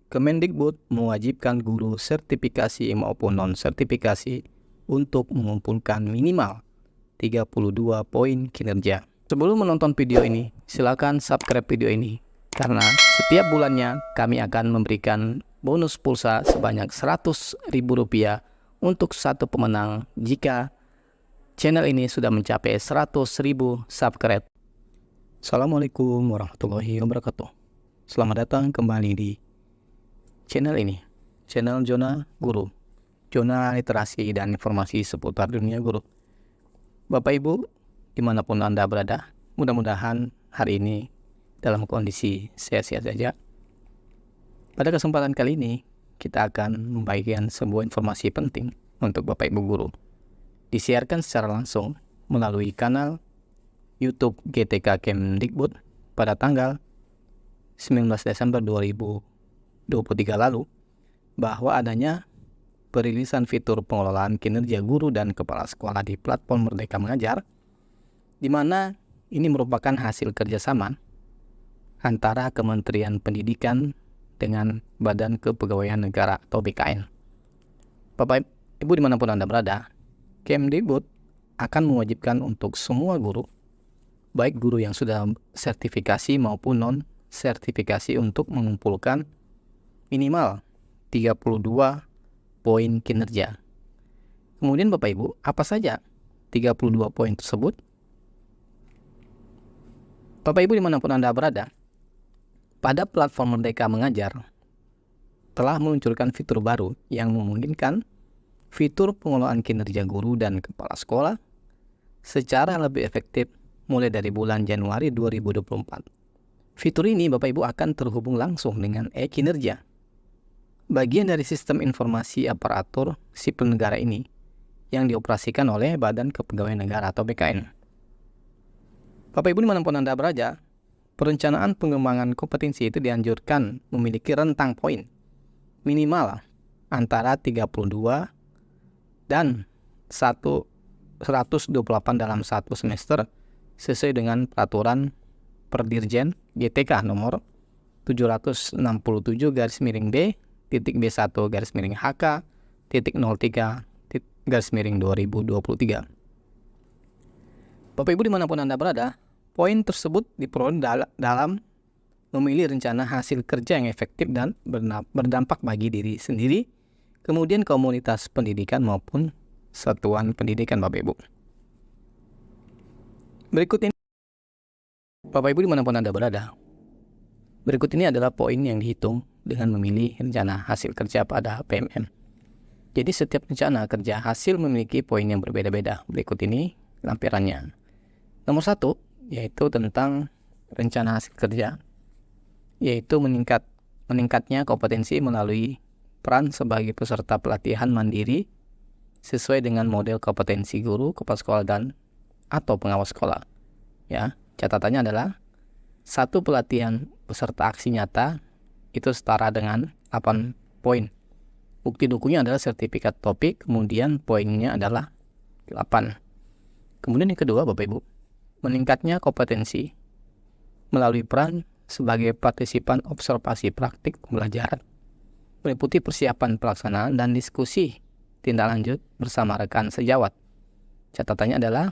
Kemendikbud mewajibkan guru sertifikasi maupun non-sertifikasi untuk mengumpulkan minimal 32 poin kinerja. Sebelum menonton video ini, silakan subscribe video ini karena setiap bulannya kami akan memberikan bonus pulsa sebanyak Rp100.000 untuk satu pemenang jika channel ini sudah mencapai 100.000 subscribe. Assalamualaikum warahmatullahi wabarakatuh. Selamat datang kembali di channel ini, channel Zona Guru, zona literasi dan informasi seputar dunia guru. Bapak Ibu, dimanapun Anda berada, mudah-mudahan hari ini dalam kondisi sehat-sehat saja. Pada kesempatan kali ini, kita akan membagikan sebuah informasi penting untuk Bapak Ibu guru. Disiarkan secara langsung melalui kanal YouTube GTK Kemdikbud pada tanggal 19 Desember 2023 lalu, bahwa adanya perilisan fitur pengelolaan kinerja guru dan kepala sekolah di platform Merdeka Mengajar, di mana ini merupakan hasil kerjasama antara Kementerian Pendidikan dengan Badan Kepegawaian Negara atau BKN. Bapak Ibu dimanapun Anda berada, Kemdikbud akan mewajibkan untuk semua guru, baik guru yang sudah sertifikasi maupun non-sertifikasi, untuk mengumpulkan minimal 32 poin kinerja. Kemudian Bapak Ibu, apa saja 32 poin tersebut? Bapak Ibu dimanapun Anda berada, pada platform Merdeka Mengajar telah meluncurkan fitur baru yang memungkinkan fitur pengelolaan kinerja guru dan kepala sekolah secara lebih efektif mulai dari bulan Januari 2024. Fitur ini Bapak Ibu akan terhubung langsung dengan e-kinerja, bagian dari sistem informasi aparatur sipil negara ini yang dioperasikan oleh Badan Kepegawaian Negara atau BKN. Bapak Ibu dimanapun Anda berada, perencanaan pengembangan kompetensi itu dianjurkan memiliki rentang poin minimal antara 32 dan 128 dalam satu semester sesuai dengan peraturan Perdirjen GTK nomor 767-B1-HK.03/2023. Bapak Ibu dimanapun Anda berada, poin tersebut diperoleh dalam memilih rencana hasil kerja yang efektif dan berdampak bagi diri sendiri, kemudian komunitas pendidikan maupun satuan pendidikan. Bapak Ibu, berikut ini, Bapak Ibu dimanapun Anda berada, berikut ini adalah poin yang dihitung dengan memilih rencana hasil kerja pada PMM. Jadi setiap rencana kerja hasil memiliki poin yang berbeda-beda. Berikut ini lampirannya. Nomor 1, yaitu tentang rencana hasil kerja, yaitu meningkatnya kompetensi melalui peran sebagai peserta pelatihan mandiri sesuai dengan model kompetensi guru, kepala sekolah, dan atau pengawas sekolah. Ya, catatannya adalah 1 pelatihan peserta aksi nyata itu setara dengan 8 poin. Bukti dokunya adalah sertifikat topik, kemudian poinnya adalah 8. Kemudian yang kedua Bapak Ibu, meningkatnya kompetensi melalui peran sebagai partisipan observasi praktik pembelajaran, meliputi persiapan pelaksanaan dan diskusi tindak lanjut bersama rekan sejawat. Catatannya adalah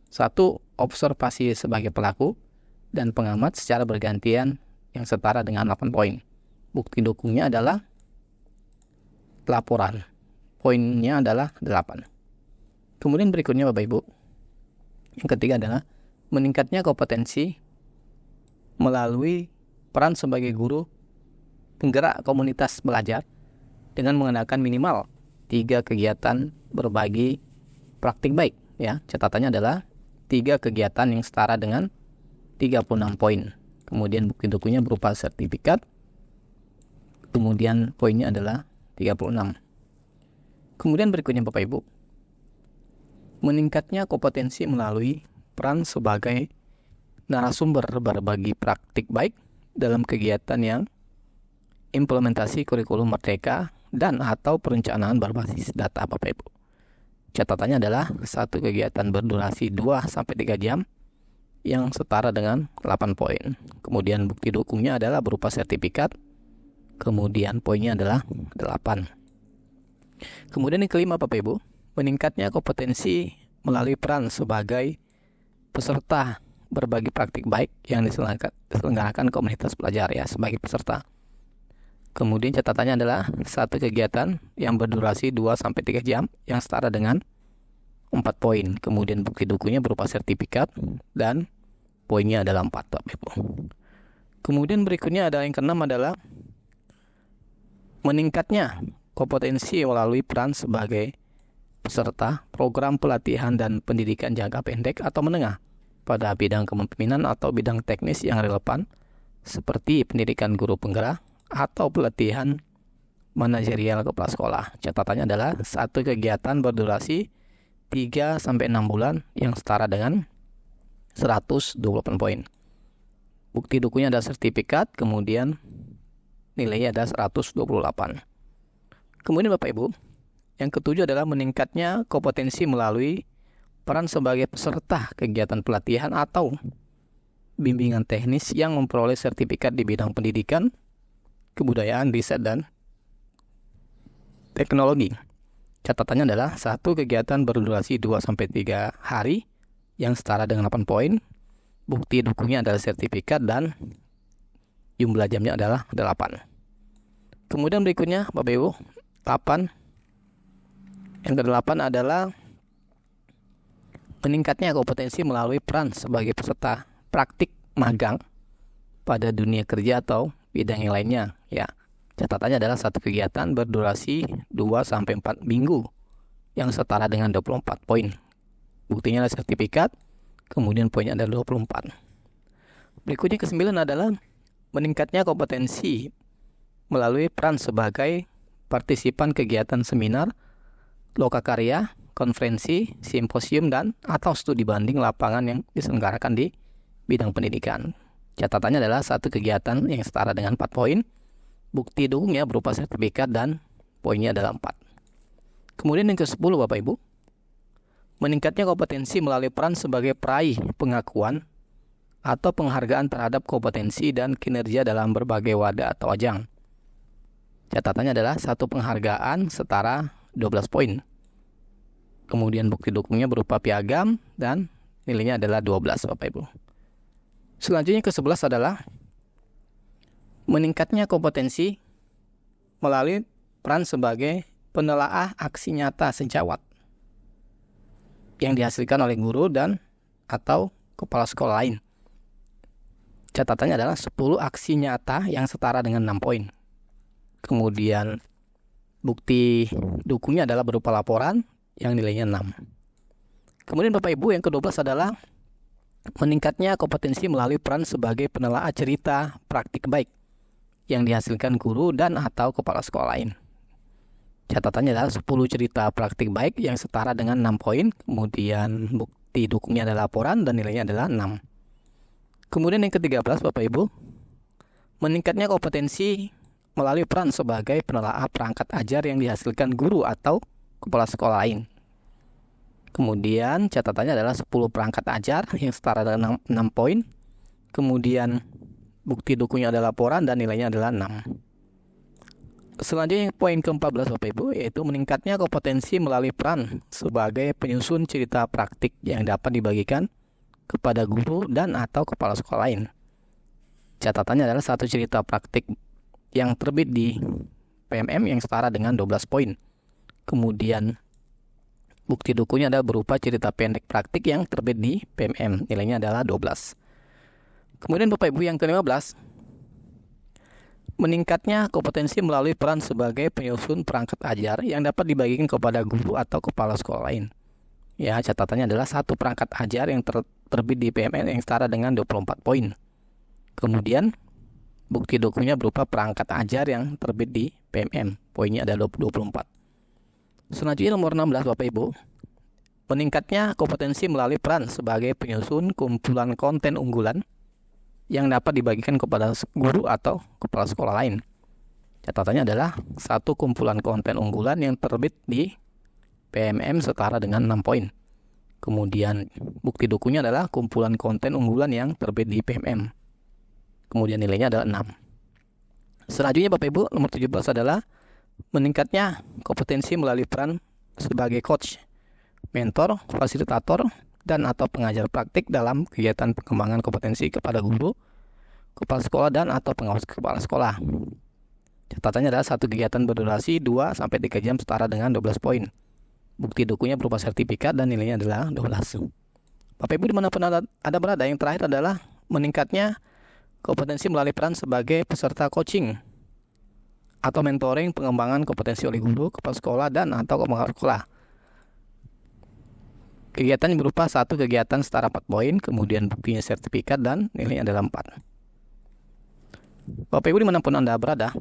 1. Observasi sebagai pelaku dan pengamat secara bergantian yang setara dengan 8 poin. Bukti dukungnya adalah laporan. Poinnya adalah 8. Kemudian berikutnya Bapak Ibu, yang ketiga adalah meningkatnya kompetensi melalui peran sebagai guru penggerak komunitas belajar dengan menggunakan minimal 3 kegiatan berbagi praktik baik. Ya, catatannya adalah 3 kegiatan yang setara dengan 36 poin. Kemudian bukti dokunya berupa sertifikat. Kemudian poinnya adalah 36. Kemudian berikutnya Bapak Ibu, meningkatnya kompetensi melalui peran sebagai narasumber berbagi praktik baik dalam kegiatan yang implementasi kurikulum Merdeka dan atau perencanaan berbasis data. Bapak Ibu, catatannya adalah 1 kegiatan berdurasi 2-3 jam yang setara dengan 8 poin. Kemudian bukti dukungnya adalah berupa sertifikat. kemudian poinnya adalah 8. Kemudian yang kelima Bapak Ibu, meningkatnya kompetensi melalui peran sebagai peserta berbagi praktik baik yang diselenggarakan komunitas pelajar ya sebagai peserta. Kemudian catatannya adalah satu kegiatan yang berdurasi 2-3 jam yang setara dengan 4 poin. Kemudian bukti dukunya berupa sertifikat dan poinnya adalah 4 Bapak Ibu. Kemudian berikutnya ada yang keenam adalah meningkatnya kompetensi melalui peran sebagai peserta program pelatihan dan pendidikan jangka pendek atau menengah pada bidang kepemimpinan atau bidang teknis yang relevan seperti pendidikan guru penggerak atau pelatihan manajerial kepala sekolah. Catatannya adalah satu kegiatan berdurasi 3-6 bulan yang setara dengan 128 poin. Bukti dukunya ada sertifikat, kemudian nilainya ada 128. Kemudian Bapak Ibu, yang ketujuh adalah meningkatnya kompetensi melalui peran sebagai peserta kegiatan pelatihan atau bimbingan teknis yang memperoleh sertifikat di bidang pendidikan, kebudayaan, riset, dan teknologi. Catatannya adalah satu kegiatan berdurasi 2-3 hari yang setara dengan 8 poin. Bukti dukunya adalah sertifikat dan jumlah jamnya adalah 8. Kemudian berikutnya Bapak Ibu, 8. Yang ke-8 adalah meningkatnya kompetensi melalui peran sebagai peserta praktik magang pada dunia kerja atau bidang yang lainnya. Ya, catatannya adalah satu kegiatan berdurasi 2-4 minggu yang setara dengan 24 poin. Buktinya adalah sertifikat, kemudian poinnya adalah 24. Berikutnya ke-9 adalah meningkatnya kompetensi melalui peran sebagai partisipan kegiatan seminar, lokakarya, konferensi, simposium, dan atau studi banding lapangan yang diselenggarakan di bidang pendidikan. Catatannya adalah satu kegiatan yang setara dengan 4 poin. Bukti dukungnya berupa sertifikat dan poinnya adalah 4. Kemudian yang ke-10 Bapak Ibu, meningkatnya kompetensi melalui peran sebagai peraih pengakuan atau penghargaan terhadap kompetensi dan kinerja dalam berbagai wadah atau ajang. Catatannya adalah satu penghargaan setara 12 poin. Kemudian bukti dukungnya berupa piagam dan nilainya adalah 12 Bapak Ibu. Selanjutnya ke-11 adalah meningkatnya kompetensi melalui peran sebagai penelaah aksi nyata sejawat yang dihasilkan oleh guru dan atau kepala sekolah lain. Catatannya adalah 10 aksi nyata yang setara dengan 6 poin. Kemudian bukti dukungnya adalah berupa laporan yang nilainya 6. Kemudian Bapak Ibu yang ke-12 adalah meningkatnya kompetensi melalui peran sebagai penelaah cerita praktik baik yang dihasilkan guru dan atau kepala sekolah lain. Catatannya adalah 10 cerita praktik baik yang setara dengan 6 poin. Kemudian bukti dukungnya adalah laporan dan nilainya adalah 6. Kemudian yang ke-13 Bapak Ibu, meningkatnya kompetensi melalui peran sebagai penelaah perangkat ajar yang dihasilkan guru atau kepala sekolah lain. Kemudian catatannya adalah 10 perangkat ajar yang setara dengan 6 poin. Kemudian bukti dukungnya adalah laporan dan nilainya adalah 6. Selanjutnya poin ke-14 Bapak Ibu, yaitu meningkatnya kompetensi melalui peran sebagai penyusun cerita praktik yang dapat dibagikan kepada guru dan atau kepala sekolah lain. Catatannya adalah satu cerita praktik yang terbit di PMM yang setara dengan 12 poin. Kemudian bukti dukunya adalah berupa cerita pendek praktik yang terbit di PMM, nilainya adalah 12. Kemudian Bapak Ibu yang ke-15, meningkatnya kompetensi melalui peran sebagai penyusun perangkat ajar yang dapat dibagikan kepada guru atau kepala sekolah lain. Ya, catatannya adalah satu perangkat ajar yang terbit di PMM yang setara dengan 24 poin. Kemudian bukti dukungnya berupa perangkat ajar yang terbit di PMM, poinnya adalah 24. Selanjutnya nomor 16 Bapak Ibu, meningkatnya kompetensi melalui peran sebagai penyusun kumpulan konten unggulan yang dapat dibagikan kepada guru atau kepala sekolah lain. Catatannya adalah satu kumpulan konten unggulan yang terbit di PMM setara dengan 6 poin. Kemudian bukti dukungnya adalah kumpulan konten unggulan yang terbit di PMM. Kemudian nilainya adalah 6. Selanjutnya Bapak Ibu, nomor 17 adalah meningkatnya kompetensi melalui peran sebagai coach, mentor, fasilitator, dan atau pengajar praktik dalam kegiatan pengembangan kompetensi kepada guru, kepala sekolah, dan atau pengawas kepala sekolah. Catatannya adalah satu kegiatan berdurasi 2-3 jam setara dengan 12 poin. Bukti dokunya berupa sertifikat dan nilainya adalah 12. Bapak Ibu dimanapun ada berada, yang terakhir adalah meningkatnya kompetensi melalui peran sebagai peserta coaching atau mentoring pengembangan kompetensi oleh guru, kepala sekolah, dan atau pengawas sekolah. Kegiatan yang berupa satu kegiatan setara 4 poin, kemudian buktinya sertifikat dan nilainya adalah 4. Bapak Ibu dimanapun Anda berada,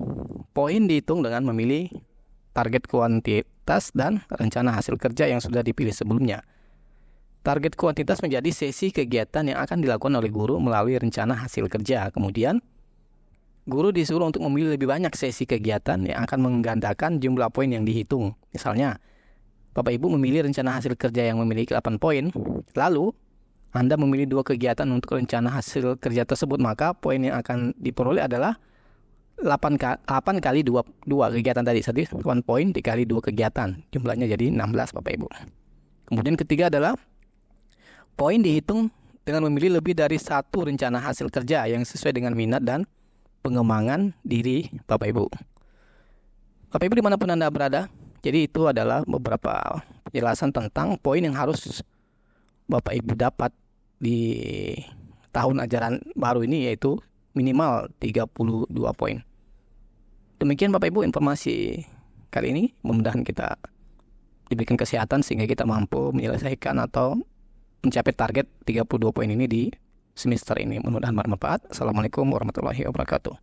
poin dihitung dengan memilih target kuantitas dan rencana hasil kerja yang sudah dipilih sebelumnya. Target kuantitas menjadi sesi kegiatan yang akan dilakukan oleh guru melalui rencana hasil kerja. Kemudian, guru disuruh untuk memilih lebih banyak sesi kegiatan yang akan menggandakan jumlah poin yang dihitung. Misalnya, Bapak Ibu memilih rencana hasil kerja yang memiliki 8 poin, lalu Anda memilih 2 kegiatan untuk rencana hasil kerja tersebut, maka poin yang akan diperoleh adalah 8 kali 2 kegiatan tadi. 8 poin dikali 2 kegiatan. Jumlahnya jadi 16 Bapak Ibu. Kemudian ketiga adalah poin dihitung dengan memilih lebih dari satu rencana hasil kerja yang sesuai dengan minat dan pengembangan diri Bapak Ibu. Bapak Ibu dimanapun Anda berada, jadi itu adalah beberapa penjelasan tentang poin yang harus Bapak Ibu dapat di tahun ajaran baru ini, yaitu minimal 32 poin. Demikian Bapak Ibu informasi kali ini. Mudah-mudahan kita diberikan kesehatan sehingga kita mampu menyelesaikan atau mencapai target 32 poin ini di semester ini. Mudah-mudahan bermanfaat. Assalamualaikum warahmatullahi wabarakatuh.